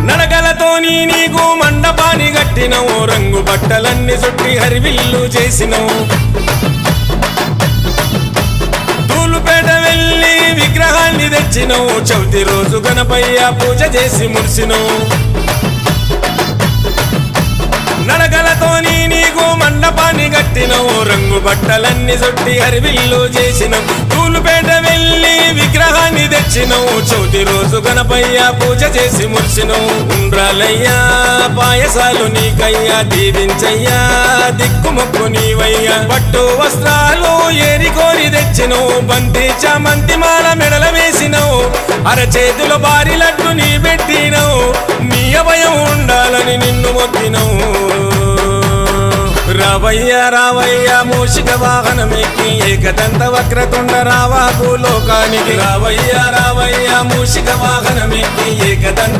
నడగలతోని నీకు మండపాన్ని కట్టినవు రంగు బట్టలన్నీ చుట్టి హరివిల్లు చేసినవు తూలుపేట వెళ్ళి విగ్రహాన్ని తెచ్చినవు చవితి రోజు గణపయ్య పూజ చేసి మురిసినవు నడగలతోని నీకు మండపాన్ని కట్టినవు రంగు బట్టలన్నీ చుట్టి హరివిల్లు చేసినవు తూలుపేట వెళ్ళి విగ్రహాన్ని తెచ్చినవు చవితి రోజు గణపయ్య పూజ చేసి మురిసినవు ఉండ్రాలయ్యా పాయసాలు నీకయ్యా దీవించయ్యా దిక్కుమొక్కు నీవయ్యా పట్టు వస్త్రాలు ఏరి కోరి తెచ్చినవు బంతి చామంతి మాల మెడల వేసినవు అరచేతుల భారీ లడ్డు నీ పెట్టినవు నీ అభయం ఉండాలని నిన్ను మొక్కినవు రావయ్యా రావయ్యా మూషిక వాహనమెక్కి ఏకదంత వక్రతుండ రావా భూలోకానికి రావయ్యా రావయ్యా మూషిక వాహనమెక్కి ఏకదంత